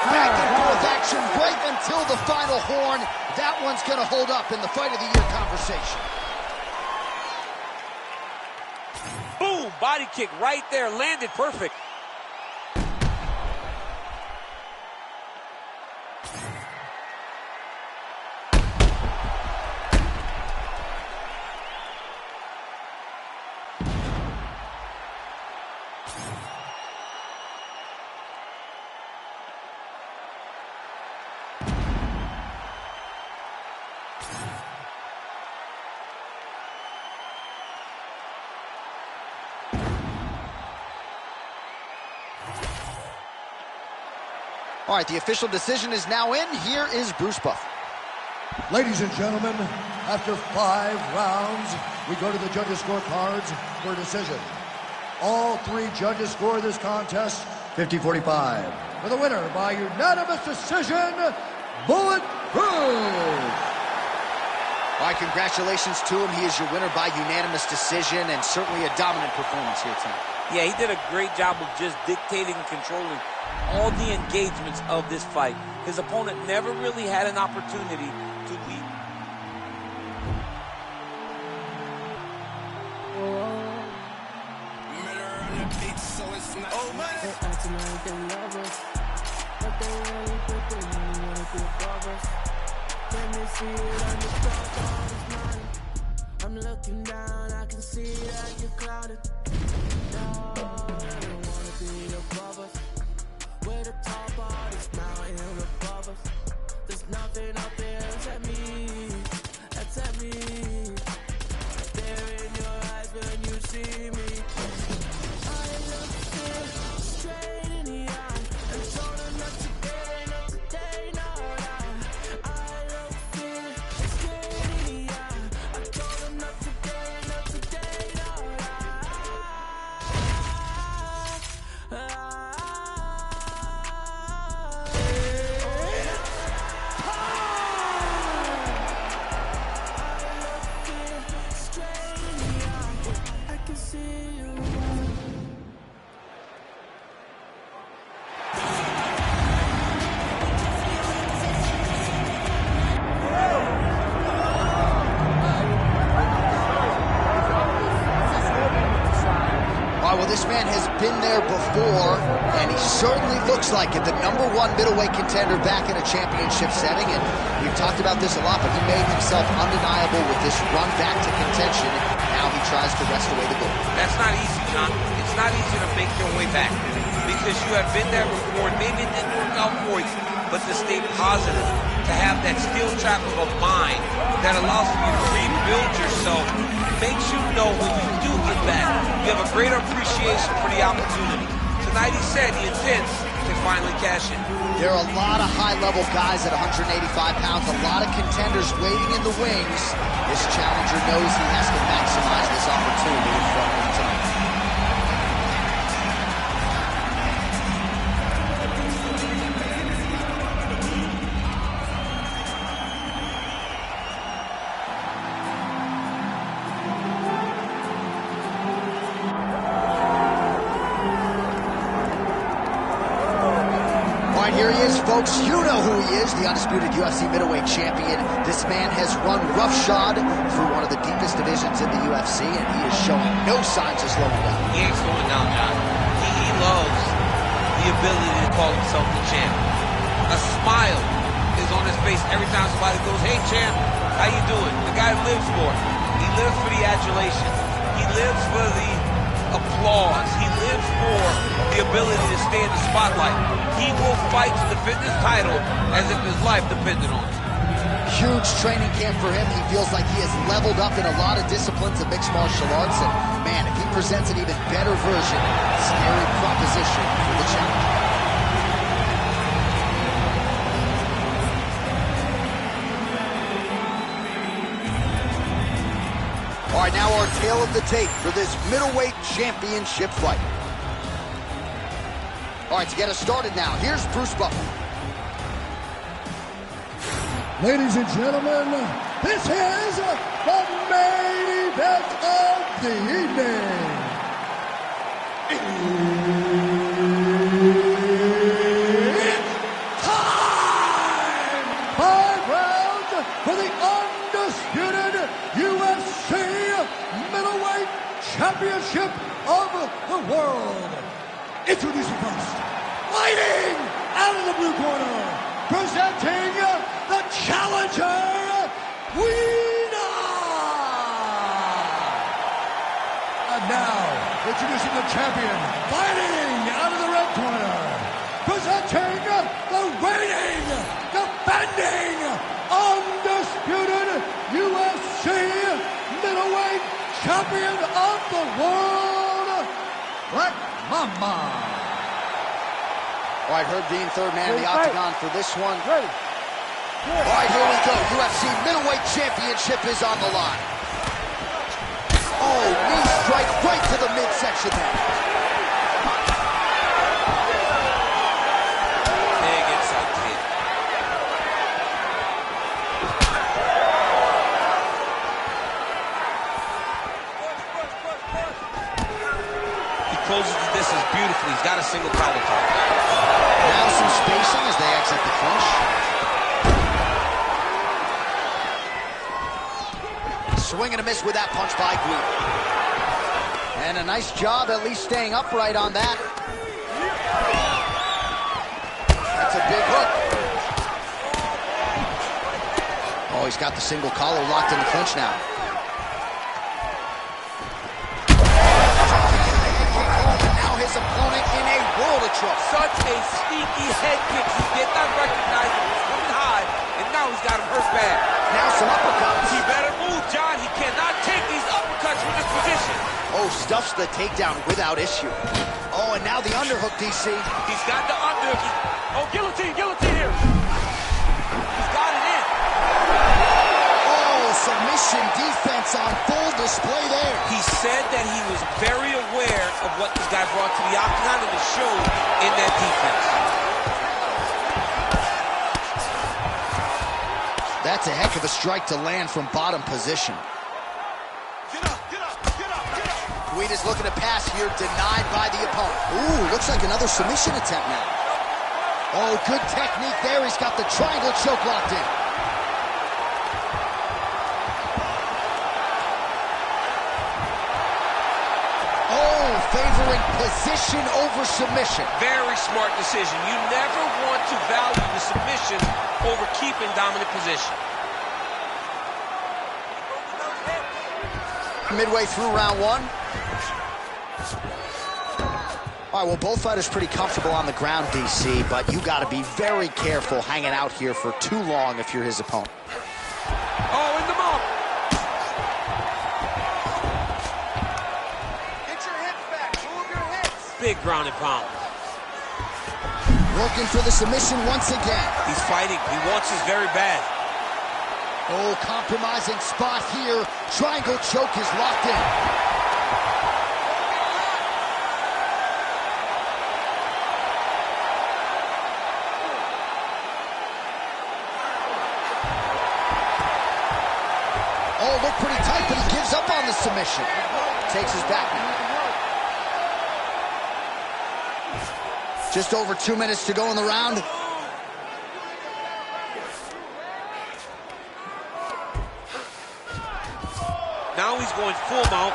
Back and forth action right until the final horn. That one's going to hold up in the fight of the year conversation.
Boom! Body kick right there, landed perfect.
All right, the official decision is now in. Here is Bruce Buffer.
Ladies and gentlemen, after 5 rounds, we go to the judges' scorecards for a decision. All 3 judges score this contest 50-45. For the winner by unanimous decision, Bullet Proof.
All right, congratulations to him. He is your winner by unanimous decision, and certainly a dominant performance here tonight.
Yeah, he did a great job of just dictating and controlling all the engagements of this fight. His opponent never really had an opportunity to lead.
I'm looking down, I can see that you're clouded. No, I don't wanna be above us. We're the top of this mountain above us. There's nothing up there except me, except me. There in your eyes when you see me. I look it straight in the eye and told them not to get no today, no lie. I look it straight in the eye. I told them not to get no today, no lie.
Well, this man has been there before, and he certainly looks like it. The #1 middleweight contender back in a championship setting, and we've talked about this a lot, but he made himself undeniable with this run back to contention. Now he tries to wrest away the gold.
That's not easy, John. It's not easy to make your way back because you have been there before. Maybe it didn't work out for you, but to stay positive, to have that steel trap of a mind that allows you to rebuild yourself, makes you know when you do get back, you have a greater appreciation for the opportunity. Tonight he said he intends to finally cash in.
There are a lot of high-level guys at 185 pounds, a lot of contenders waiting in the wings. This challenger knows he has to maximize this opportunity in front of him tonight. Here he is, folks. You know who he is, the undisputed UFC middleweight champion. This man has run roughshod through one of the deepest divisions in the UFC, and he is showing no signs of slowing down.
He ain't slowing down, John. He loves the ability to call himself the champ. A smile is on his face every time somebody goes, "Hey, champ, how you doing?" The guy lives for it. He lives for the adulation. He lives for the applause. He lives for the ability to stay in the spotlight. He will fight to defend his title as if his life depended on it.
Huge training camp for him. He feels like he has leveled up in a lot of disciplines of mixed martial arts. And man, if he presents an even better version, scary proposition for the challenger. All right, now our tale of the tape for this middleweight championship fight. All right, to get us started now, here's Bruce Buffer.
Ladies and gentlemen, this is the main event of the evening. It's Introducing first, fighting out of the blue corner, presenting the challenger, Weena! And now, introducing the champion, fighting out of the red corner, presenting the reigning, defending, undisputed UFC middleweight champion of the world, Black Mamba.
All right, Herb Dean, third man in the octagon for this one.
Ready.
All right, here we go. UFC middleweight championship is on the line. Oh, knee strike right to the midsection there.
Big inside kick. He closes the distance beautifully. He's got a single collar tie.
Now some spacing as they exit the clinch. Swing and a miss with that punch by Guida. And a nice job at least staying upright on that. That's a big hook. Oh, he's got the single collar locked in the clinch now. Now his opponent in a world of trouble.
Such a sneaky head kick. He did not recognize it was coming high, and now he's got him hurt bad.
Now some uppercuts.
He better move, John. He cannot take these uppercuts from this position.
Oh, stuffs the takedown without issue. Oh, and now the underhook, DC.
He's got the underhook. Oh, guillotine here. He's got it in.
Oh, submission defense on full display there.
He said that he was very aware of what this guy brought to the octagon, and it showed in that defense.
That's a heck of a strike to land from bottom position. Guida's looking to pass here, denied by the opponent. Ooh, looks like another submission attempt now. Oh, good technique there. He's got the triangle choke locked in. Oh, favoring position over submission.
Very smart decision. You never want to value the submission over keeping dominant position.
Midway through round one. All right, well, both fighters pretty comfortable on the ground, DC, but you got to be very careful hanging out here for too long if you're his opponent.
Oh, in the mount.
Get your hips back. Move your hips.
Big ground and pound.
Working for the submission once again.
He's fighting. He wants this very bad.
Oh, compromising spot here. Triangle choke is locked in. Oh, looked pretty tight, but he gives up on the submission. Takes his back now. Just over 2 minutes to go in the round.
Now he's going full mount.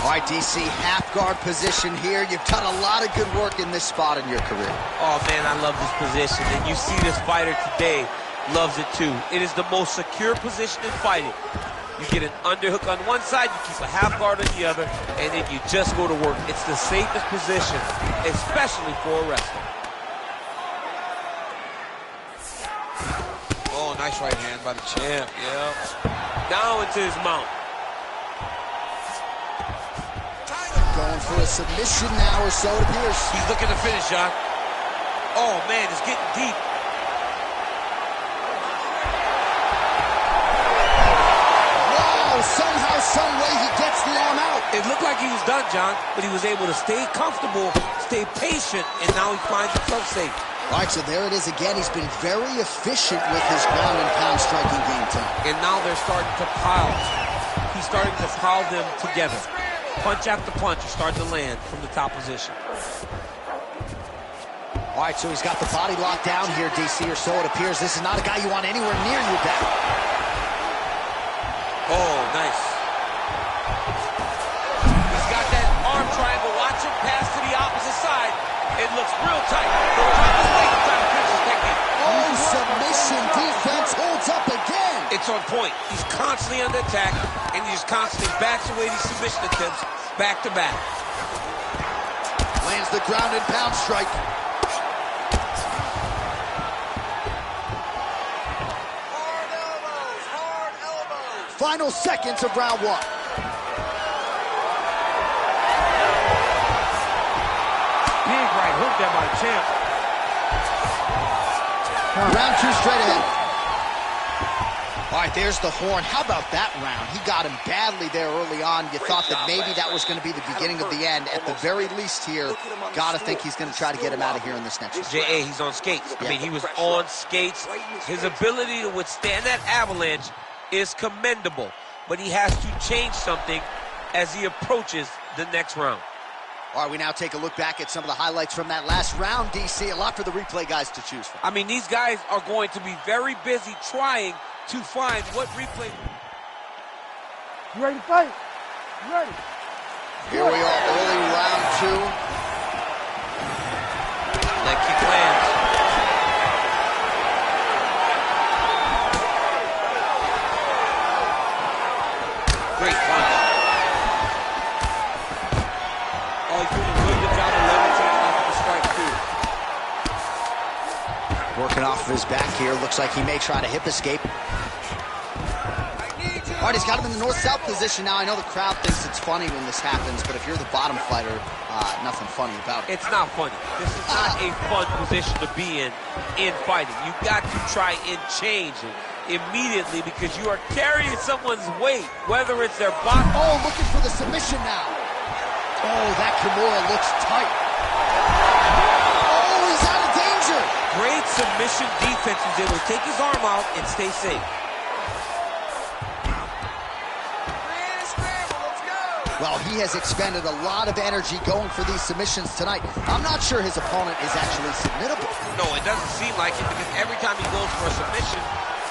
All right, DC, half guard position here. You've done a lot of good work in this spot in your career.
Oh, man, I love this position. And you see this fighter today loves it, too. It is the most secure position in fighting. You get an underhook on one side, you keep a half guard on the other, and then you just go to work. It's the safest position, especially for a wrestler.
Oh, nice right hand by the champ, yeah.
Now into his mount.
Going for a submission now, or so it appears.
He's looking to finish, John. Oh, man, it's getting deep.
Wow, somehow, some way he gets the arm out.
It looked like he was done, John, but he was able to stay comfortable, stay patient, and now he finds himself safe.
All right, so there it is again. He's been very efficient with his ground and pound striking game time.
And now they're starting to pile. He's starting to pile them together. Punch after punch is starting to land from the top position.
All right, so he's got the body locked down here, DC, or so it appears. This is not a guy you want anywhere near your back.
Oh, nice. He's got that arm It looks real tight. They're trying to wait, trying to finish his technique.
Oh, submission defense holds up again.
It's on point. He's constantly under attack, and he just constantly backs away these submission attempts back to back.
Lands the ground and pound strike.
Hard elbows, hard elbows.
Final seconds of round one.
Big right hook there by the champ.
Round two straight ahead. All right, there's the horn. How about that round? He got him badly there early on. You thought that maybe that was going to be the beginning of the end. At the very least here, got to think he's going to try to get him out of here in this next round.
J.A., he's on skates. I mean, he was on skates. His ability to withstand that avalanche is commendable, but he has to change something as he approaches the next round.
All right, we now take a look back at some of the highlights from that last round, DC. A lot for the replay guys to choose from.
I mean, these guys are going to be very busy trying to find what replay.
You ready to fight? You ready?
Here we are, early round two.
Leg kick lands. Great punch.
Oh, he's doing a really good job of leveraging off of the strike, too.
Working off of his back here. Looks like he may try to hip escape. All right, he's got him in the north-south position now. I know the crowd thinks it's funny when this happens, but if you're the bottom fighter, nothing funny about it.
It's not funny. This is not a fun position to be in fighting. You've got to try and change it immediately because you are carrying someone's weight, whether it's their body.
Oh, looking for the submission now. Oh, that Kimura looks tight. Oh, he's out of danger.
Great submission defense. He's able to take his arm out and stay safe.
Well, he has expended a lot of energy going for these submissions tonight. I'm not sure his opponent is actually submittable.
No, it doesn't seem like it because every time he goes for a submission,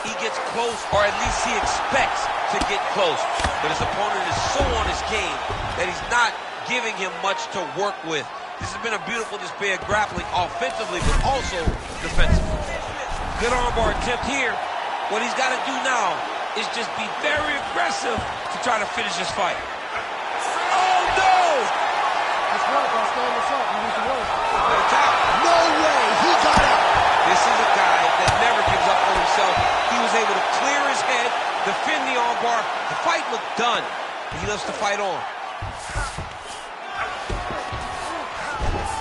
he gets close, or at least he expects to get close. But his opponent is so on his game that he's not giving him much to work with. This has been a beautiful display of grappling offensively, but also defensively. Good armbar attempt here. What he's got to do now is just be very aggressive to try to finish this fight.
That's right, I'll stand this up. You need to work.
No way, he got it.
This is a guy that never gives up on himself. He was able to clear his head, defend the armbar. The fight looked done. He loves to fight on.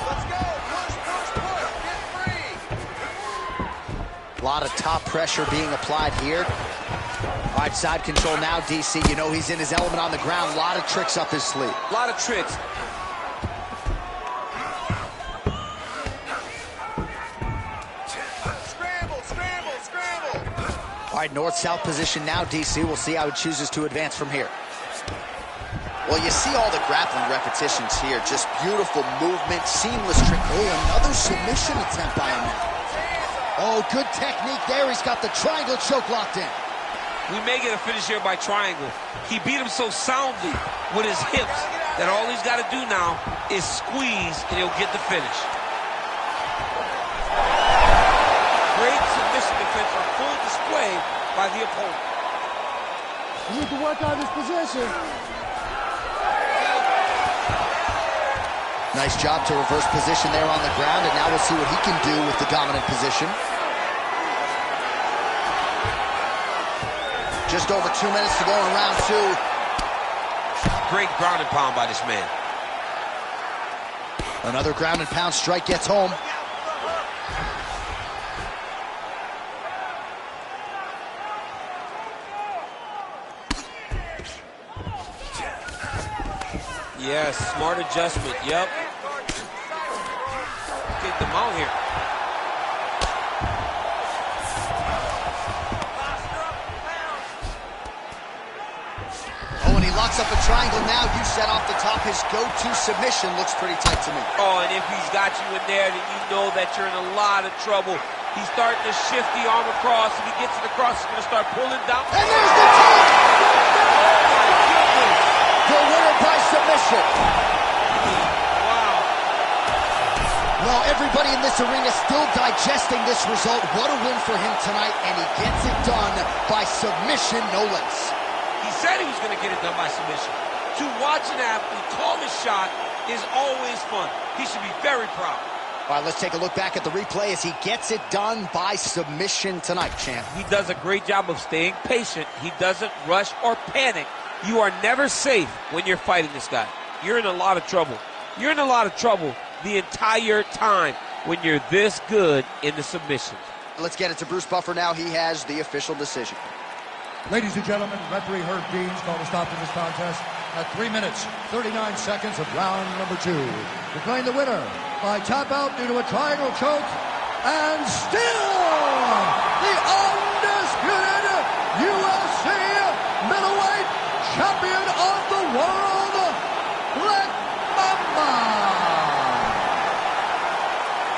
Let's go. Push, push, push. Get free.
A lot of top pressure being applied here. All right, side control now, DC. You know he's in his element on the ground. A lot of tricks up his sleeve.
A lot of tricks.
Scramble, scramble, scramble.
All right, north-south position now, DC. We'll see how he chooses to advance from here. Well, you see all the grappling repetitions here. Just beautiful movement, seamless trick. Oh, another submission attempt by him now. Oh, good technique there. He's got the triangle choke locked in.
We may get a finish here by triangle. He beat him so soundly with his hips that all he's got to do now is squeeze and he'll get the finish. Great submission defense on full display by the opponent.
You need to work on this position.
Nice job to reverse position there on the ground, and now we'll see what he can do with the dominant position. Just over 2 minutes to go in round two.
Great ground and pound by this man.
Another ground and pound strike gets home.
Yes, smart adjustment. Yep. Get them out here.
Oh, and he locks up a triangle now. You set off the top. His go-to submission looks pretty tight to me.
Oh, and if he's got you in there, then you know that you're in a lot of trouble. He's starting to shift the arm across. If he gets it across, he's going to start pulling down.
And there's the tap!
Oh, my goodness.
The winner by submission.
Wow.
Well, Arena still digesting this result. What a win for him tonight, and he gets it done by submission, no less.
He said he was going to get it done by submission. To watch an athlete call a shot is always fun. He should be very proud.
All right, let's take a look back at the replay as he gets it done by submission tonight, champ.
He does a great job of staying patient. He doesn't rush or panic. You are never safe when you're fighting this guy. You're in a lot of trouble. You're in a lot of trouble the entire time when you're this good in the submissions.
Let's get it to Bruce Buffer now. He has the official decision.
Ladies and gentlemen, referee Herb Deans called a stop to this contest at 3 minutes, 39 seconds of round number 2. Declaring the winner by tap out due to a triangle choke, and still the undisputed UFC middleweight champion of the world, Black Mamba.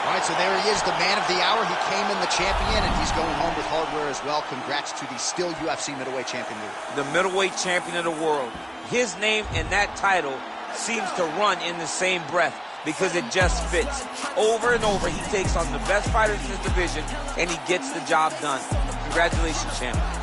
All right, so there he is, the man of the hour. He came in the champion, and he's going home with hardware as well. Congrats to the still UFC middleweight champion.
The middleweight champion of the world. His name and that title seems to run in the same breath because it just fits. Over and over, he takes on the best fighters in his division, and he gets the job done. Congratulations, champion.